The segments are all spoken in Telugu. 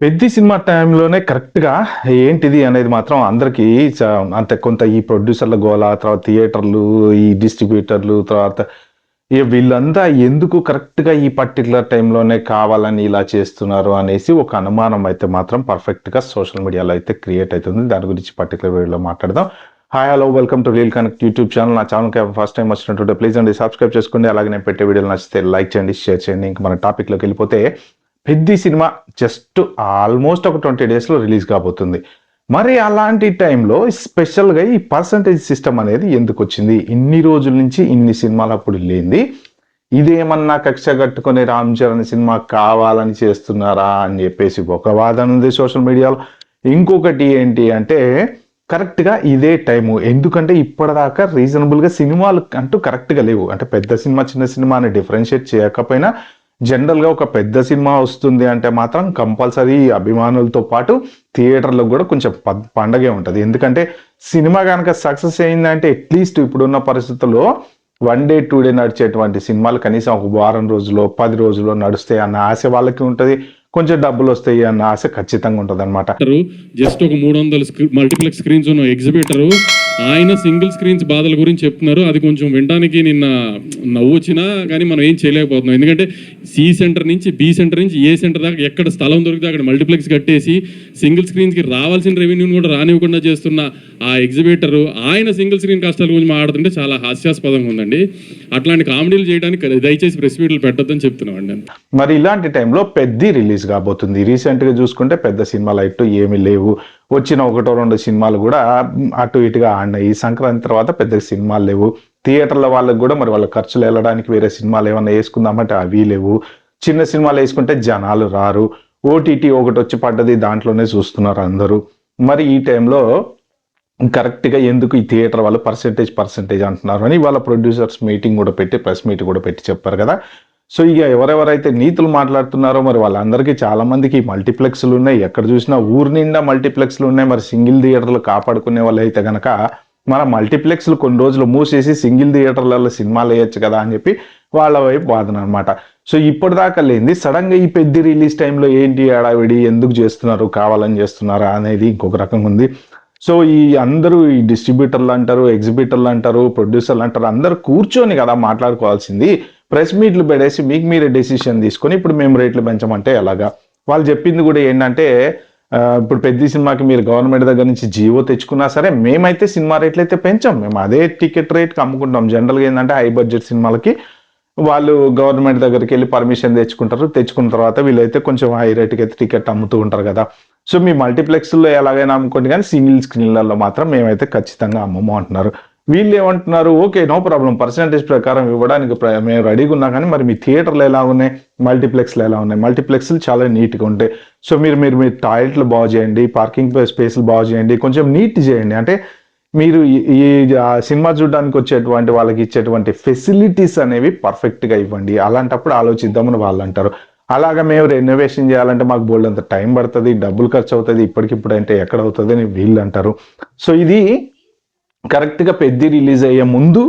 పెద్ది సినిమా టైంలోనే కరెక్ట్‌గా ఏంటిది అనేది మాత్రం అందరికీ చ అంటే కొంత ఈ ప్రొడ్యూసర్‌ల గోల, తర్వాత థియేటర్లు, ఈ డిస్ట్రిబ్యూటర్లు, తర్వాత వీళ్ళంతా ఎందుకు కరెక్ట్‌గా ఈ పర్టిక్యులర్ టైంలోనే కావాలని ఇలా చేస్తున్నారు అనేసి ఒక అనుమానం అయితే మాత్రం పర్ఫెక్ట్‌గా సోషల్ మీడియాలో అయితే క్రియేట్ అయితుంది. దాని గురించి పర్టిక్యులర్ వీడియోలో మాట్లాడదాం. Hi! Hello! Welcome to reel connect YouTube channel. నా ఛానల్‌కి ఫస్ట్ టైమ్ వచ్చినట్టుంటే ప్లీజ్ అండి సబ్స్క్రైబ్ చేసుకోండి. అలాగే నేను పెట్టే వీడియోలు నచ్చితే లైక్ చేయండి, షేర్ చేయండి. ఇంక మన టాపిక్‌లోకెళ్ళిపోతే 'పెద్ది' సినిమా జస్ట్ ఆల్మోస్ట్ ఒక 20 డేస్‌లో రిలీజ్ కాబోతుంది. మరి అలాంటి టైంలో స్పెషల్‌గా ఈ పర్సెంటేజ్ సిస్టమ్ అనేది ఎందుకొచ్చింది? ఇన్ని రోజుల నుంచి ఇన్ని సినిమాలప్పుడు లేనిది, ఇదేమన్నా కక్ష కట్టుకొని 'రామ్ చరణ్' సినిమా కావాలని చేస్తున్నారా అని చెప్పేసి ఒక వాదన ఉంది సోషల్ మీడియాలో. ఇంకొకటి ఏంటి అంటే కరెక్ట్‌గా ఇదే టైము. ఎందుకంటే ఇప్పటిదాకా రీజనబుల్‌గా సినిమాలు అంటూ కరెక్ట్‌గా లేవు. అంటే పెద్ద సినిమా, చిన్న సినిమా అని డిఫరెన్షియేట్ చేయకపోయినా జనరల్‌గా ఒక పెద్ద సినిమా వస్తుంది అంటే మాత్రం కంపల్సరీ అభిమానులతో పాటు థియేటర్‌లో గూడా కొంచెం పండగే ఉంటది. ఎందుకంటే సినిమా గనక సక్సెస్ అయిందంటే అట్‌లీస్ట్ ఇప్పుడున్న పరిస్థితుల్లో 1 డే, 2 డే నడిచేటువంటి సినిమాలు కనీసం ఒక వారం రోజులో, 10 రోజుల్లో నడుస్తాయి అన్న ఆశ వాళ్ళకి ఉంటది. కొంచెం డబ్బులొస్తాయి అన్న ఆశ ఖచ్చితంగా ఉంటదనమాట. జస్ట్ ఒక 300 మల్టీప్లెక్స్ స్క్రీన్స్ ఉన్న ఎగ్జిబిటరు ఆయన సింగిల్ స్క్రీన్స్ బాధల గురించి చెప్తున్నారు. అది కొంచెం వినడానికి నిన్న నవ్వొచ్చినా కానీ మనం ఏం చేయలేకపోతున్నాం. ఎందుకంటే సి సెంటర్ నుంచి బి సెంటర్ నుంచి ఏ సెంటర్ దాకా ఎక్కడ స్థలం దొరికితే అక్కడ మల్టీప్లెక్స్ కట్టేసి సింగిల్ స్క్రీన్స్కి రావాల్సిన రెవెన్యూని కూడా రానివ్వకుండా చేస్తున్న ఆ ఎగ్జిబిటరు ఆయన సింగిల్ స్క్రీన్ కష్టాల గురించి మాట్లాడుతుంటే చాలా హాస్యాస్పదంగా ఉందండి. అట్లాంటి కామెడీలు చేయడానికి దయచేసి ప్రెస్ మీట్లు పెట్టొద్దని చెప్తున్నాం అండి. మరి ఇలాంటి టైంలో 'పెద్ది' రిలీజ్ కాబోతుంది. రీసెంట్‌గా చూసుకుంటే పెద్ద సినిమాలు అటు ఏమీ లేవు. వచ్చిన ఒకటో రెండు సినిమాలు కూడా అటు ఇటుగా ఆడినాయి. ఈ సంక్రాంతి తర్వాత పెద్ద సినిమాలు లేవు. థియేటర్ల వాళ్ళకి కూడా మరి వాళ్ళ ఖర్చులు వెళ్ళడానికి వేరే సినిమాలు ఏమన్నా వేసుకుందామంటే అవి లేవు. చిన్న సినిమాలు వేసుకుంటే జనాలు రారు. ఓటీటీ ఒకటి వచ్చి పడ్డది, దాంట్లోనే చూస్తున్నారు అందరూ. మరి ఈ టైంలో కరెక్ట్‌గా ఎందుకు ఈ థియేటర్ వాళ్ళు పర్సెంటేజ్ అంటున్నారు అని వాళ్ళ ప్రొడ్యూసర్స్ మీటింగ్ కూడా పెట్టి, ప్రెస్ మీట్ కూడా పెట్టి చెప్పారు కదా! సో ఇక ఎవరెవరైతే నీతులు మాట్లాడుతున్నారో మరి వాళ్ళందరికీ చాలా మందికి మల్టీప్లెక్స్‌లు ఉన్నాయి. ఎక్కడ చూసినా ఊరు నిండా మల్టీప్లెక్స్‌లు ఉన్నాయి. మరి సింగిల్ థియేటర్లు కాపాడుకునే వాళ్ళైతే గనక మన మల్టీప్లెక్స్‌లు కొన్ని రోజులు మూసేసి సింగిల్ థియేటర్లలో సినిమాలు వేయొచ్చు కదా అని చెప్పి వాళ్ళ వైపు వాదన అనమాట. సో ఇప్పటిదాకా లేనిది సడన్‌గా ఈ 'పెద్ది' రిలీజ్ టైంలో ఏంటి హడావిడి, ఎందుకు చేస్తున్నారు, కావాలని చేస్తున్నారా అనేది ఇంకొక రకంగా ఉంది. సో ఈ అందరూ ఈ డిస్ట్రిబ్యూటర్లు అంటారు, ఎగ్జిబిటర్లు అంటారు, ప్రొడ్యూసర్లు అంటారు, అందరూ కూర్చొని కదా మాట్లాడుకోవాల్సింది. ప్రెస్ మీట్లు పెడేసి మీకు మీరే డెసిషన్ తీసుకొని ఇప్పుడు మేము రేట్లు పెంచమంటే ఎలాగా? వాళ్ళు చెప్పింది కూడా ఏంటంటే ఇప్పుడు 'పెద్ది' సినిమాకి మీరు గవర్నమెంట్ దగ్గర నుంచి జీవో తెచ్చుకున్నా సరే మేమైతే సినిమా రేట్లు అయితే పెంచాం. మేము అదే టికెట్ రేట్‌కి అమ్ముకుంటాం. జనరల్‌గా ఏందంటే హై బడ్జెట్ సినిమాలకి వాళ్ళు గవర్నమెంట్ దగ్గరికెళ్ళి పర్మిషన్ తెచ్చుకుంటారు. తెచ్చుకున్న తర్వాత వీళ్ళైతే కొంచెం హై రేట్‌కి అయితే టికెట్ అమ్ముతూ ఉంటారు కదా! సో మీ మల్టీప్లెక్స్‌లో ఎలాగైనా అమ్ముకోండి గానీ సింగిల్ స్క్రీన్‌లలో మాత్రం మేమైతే ఖచ్చితంగా అమ్మము అంటున్నారు. వీళ్ళేమంటున్నారు, ఓకే. No problem. పర్సెంటేజ్ ప్రకారం ఇవ్వడానికి మేము రెడీగున్నాం కానీ మరి మీ థియేటర్‌లు ఎలా ఉన్నాయి? మల్టీప్లెక్స్‌లు ఎలా ఉన్నాయి? మల్టీప్లెక్స్‌లు చాలా నీట్‌గా ఉంటాయి. సో మీరు టాయిలెట్‌లు బాగు చేయండి. పార్కింగ్ స్పేస్‌లు బాగు చేయండి. కొంచెం నీట్ చేయండి. అంటే మీరు ఈ ఈ సినిమా చూడడానికి వచ్చేటువంటి వాళ్ళకి ఇచ్చేటువంటి ఫెసిలిటీస్ అనేవి పర్ఫెక్ట్‌గా ఇవ్వండి. అలాంటప్పుడు ఆలోచిద్దామని వాళ్ళంటారు. అలాగా మేము రెనోవేషన్ చేయాలంటే మాకు బోలెడంత టైం పడతది. డబ్బులు ఖర్చవుతది. ఇప్పటికిప్పుడు అంటే ఎక్కడవుతది అని వీళ్ళంటారు. సో ఇది కరెక్ట్‌గా 'పెద్ది' రిలీజ్ అయ్యే ముందు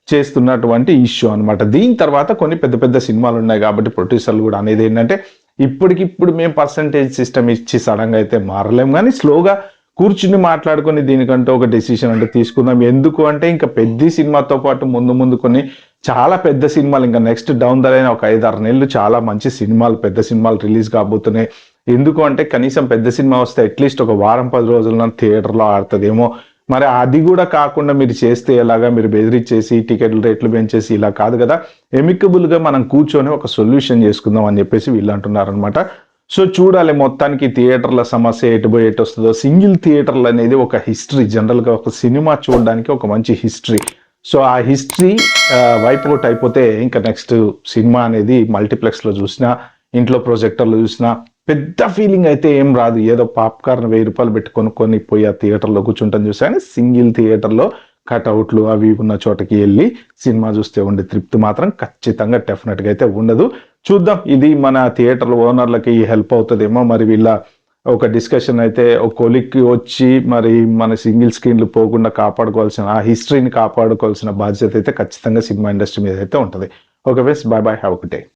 చేస్తున్నటువంటి ఇష్యూ అనమాట. దీని తర్వాత కొన్ని పెద్ద పెద్ద సినిమాలున్నాయి కాబట్టి ప్రొడ్యూసర్లు కూడా అనేదేంటంటే ఇప్పటికిప్పుడు మేము పర్సెంటేజ్ సిస్టమ్ ఇచ్చి సడెన్‌గా అయితే మారలేము గానీ స్లోగా కూర్చుని మాట్లాడుకొని దీనికంటూ ఒక డెసిషన్ అంటే తీసుకుందాం. ఎందుకు అంటే ఇంకా 'పెద్ది' సినిమాతో పాటు ముందు కొన్ని చాలా పెద్ద సినిమాలు ఇంకా నెక్స్ట్ డౌన్ ద లైన్ ఒక 5, 6 నెలలు చాలా మంచి సినిమాలు, పెద్ద సినిమాలు రిలీజ్ కాబోతున్నాయి. ఎందుకు అంటే కనీసం పెద్ద సినిమా వస్తే అట్‌లీస్ట్ ఒక వారం, 10 రోజులన్నా థియేటర్‌లో ఆడతదేమో. మరి అది కూడా కాకుండా మీరు చేస్తే ఎలాగా? మీరు బెదిరిచ్చేసి టికెట్ల రేట్లు పెంచేసి ఇలా కాదు కదా! ఎమికబుల్‌గా మనం కూర్చొని ఒక సొల్యూషన్ చేసుకుందాం అని చెప్పేసి వీళ్ళు అంటున్నారనమాట. సో చూడాలి మొత్తానికి థియేటర్ల సమస్య ఎటు పోయి ఎటొస్తదో. సింగిల్ థియేటర్లు అనేది ఒక హిస్టరీ. జనరల్‌గా ఒక సినిమా చూడడానికి ఒక మంచి హిస్టరీ. సో ఆ హిస్టరీ వైప్ ఔట్ అయిపోతే ఇంకా నెక్స్ట్ సినిమా అనేది మల్టీప్లెక్స్‌లో చూసినా, ఇంట్లో ప్రొజెక్టర్‌లో చూసినా పెద్ద ఫీలింగ్ అయితే ఏం రాదు. ఏదో పాప్‌కార్న్ రూ. 1000 పెట్టి కొనుక్కొని పోయి ఆ థియేటర్‌లో కూర్చుంటాం చూసాను. సింగిల్ థియేటర్‌లో కటౌట్లు అవి ఉన్న చోటకి ఎళ్లి సినిమా చూస్తే ఉండే తృప్తి మాత్రం ఖచ్చితంగా డెఫినిట్‌గా అయితే ఉండదు. చూద్దాం. ఇది మన థియేటర్ల ఓనర్‌లకి హెల్ప్ అవుతదేమో. మరి వీళ్ళ ఒక డిస్కషన్ అయితే ఒక కొలిక్కి వచ్చి మరి మన సింగిల్ స్క్రీన్‌లు పోకుండా కాపాడుకోవాల్సిన ఆ హిస్టరీని కాపాడుకోవాల్సిన బాధ్యత అయితే ఖచ్చితంగా సినిమా ఇండస్ట్రీ మీద అయితే ఉంటది. Okay friends. By by. Have a good day.